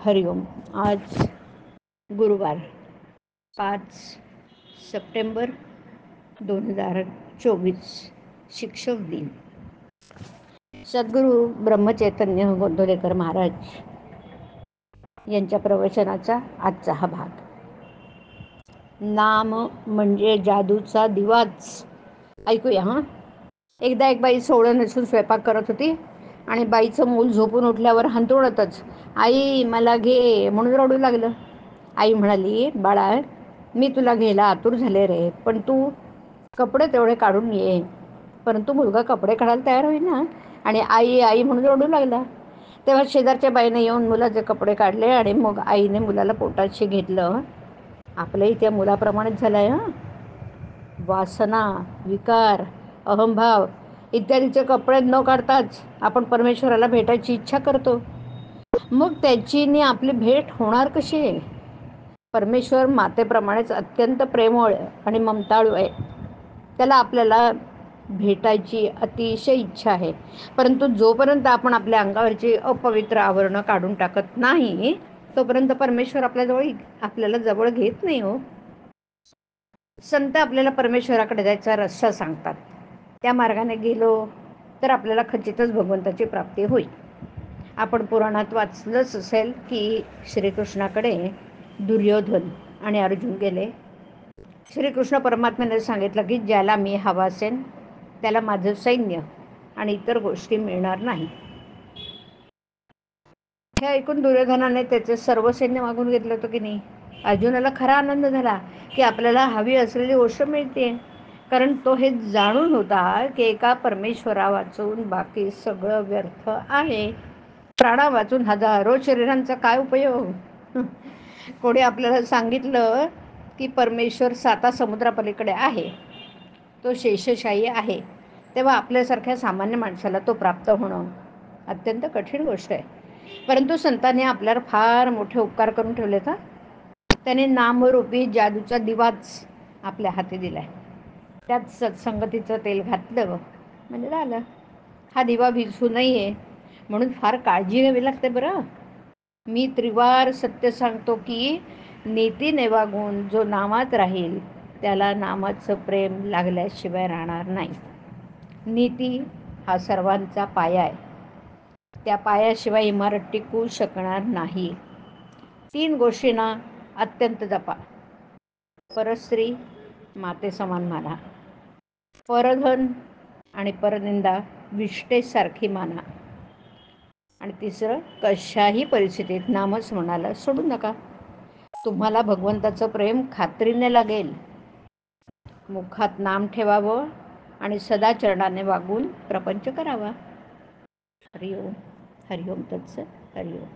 हरिओम. आज गुरुवार 5 सप्टेंबर 2024 शिक्षक दिन. सद्गुरू ब्रह्मचैतन्य गोंदवलेकर महाराज यांच्या प्रवचनाचा आजचा हा भाग. नाम म्हणजे जादूचा दिवाच. ऐकूया हा. एकदा एक बाई सोवळं नसून स्वयंपाक करत होती आणि बाईचं मूल झोपून उठल्यावर हंतरुणातच आई मला घे म्हणून रडू लागलं. आई म्हणाली, बाळा मी तुला घ्यायला आतुर झाले रे, पण तू कपडे तेवढे काढून ये. परंतु मुलगा कपडे काढायला तयार होईना आणि आई आई म्हणून रडू लागला. तेव्हा शेजारच्या बाईने येऊन मुलाचे कपडे काढले आणि मग आईने मुलाला पोटाशी घेतलं. आपलंही त्या मुलाप्रमाणेच झालंय हं. वासना, विकार, अहंभाव इत्यादीचे कपडे न काढताच आपण परमेश्वराला भेटायची इच्छा करतो. मग त्याची नी आपली भेट होणार कशी? परमेश्वर मातेप्रमाणेच अत्यंत प्रेमळ आणि ममताळू आहे. त्याला आपल्याला भेटायची अतिशय इच्छा आहे. परंतु जोपर्यंत आपण आपल्या अंगावरची अपवित्र आवरणं काढून टाकत नाही तोपर्यंत परमेश्वर आपल्याला जवळ घेत नाही हो. संत आपल्याला परमेश्वराकडे जायचा रस्ता सांगतात. त्या मार्गाने गेलो तर आपल्याला खचितच भगवंताची प्राप्ती होईल. आपण पुराणात वाचलंच असेल की श्रीकृष्णाकडे दुर्योधन आणि अर्जुन गेले. श्रीकृष्ण परमात्म्याने सांगितलं की ज्याला मी हवा असेल त्याला माझं सैन्य आणि इतर गोष्टी मिळणार नाही. हे ऐकून दुर्योधनाने त्याचे सर्व सैन्य मागून घेतलं होतं की नाही. अर्जुनाला खरा आनंद झाला की आपल्याला हवी असलेली गोष्ट मिळते. कारण तो हे जाणून होता की एका परमेश्वरा वाचून बाकी सगळं व्यर्थ आहे. प्राणा वाचून हजारो शरीरांचा काय उपयोग? कोणी आपल्याला सांगितलं की परमेश्वर 7 समुद्रापलीकडे आहे, तो शेषशायी आहे, तेव्हा आपल्यासारख्या सामान्य माणसाला तो प्राप्त होणं अत्यंत कठीण गोष्ट आहे. परंतु संतांनी आपल्यावर फार मोठे उपकार करून ठेवलेत. त्याने नामरूपी जादूचा दिवाच आपल्या हाती दिलाय. त्यात सत्संगतीचं तेल घातलं म्हणजे झालं. हा दिवा विझू नये म्हणून फार काळजी घ्यावी लागते बरं. मी त्रिवार सत्य सांगतो की नीतीने वागून जो नामात राहील त्याला नामाचं प्रेम लागल्याशिवाय राहणार नाही. नीती हा सर्वांचा पाया आहे. त्या पायाशिवाय इमारत टिकू शकणार नाही. 3 गोष्टींना अत्यंत जपा. परस्त्री माते समान माना, परधन आणि परनिंदा विष्ठेसारखी माना, आणि तिसरं कशाही परिस्थितीत नामस्मरणाला सोडू नका. तुम्हाला भगवंताचं प्रेम खात्रीने लागेल. मुखात नाम ठेवावं आणि सदा चरणाने वागून प्रपंच करावा. हरिओम. हरिओम तत्सत. हरिओम.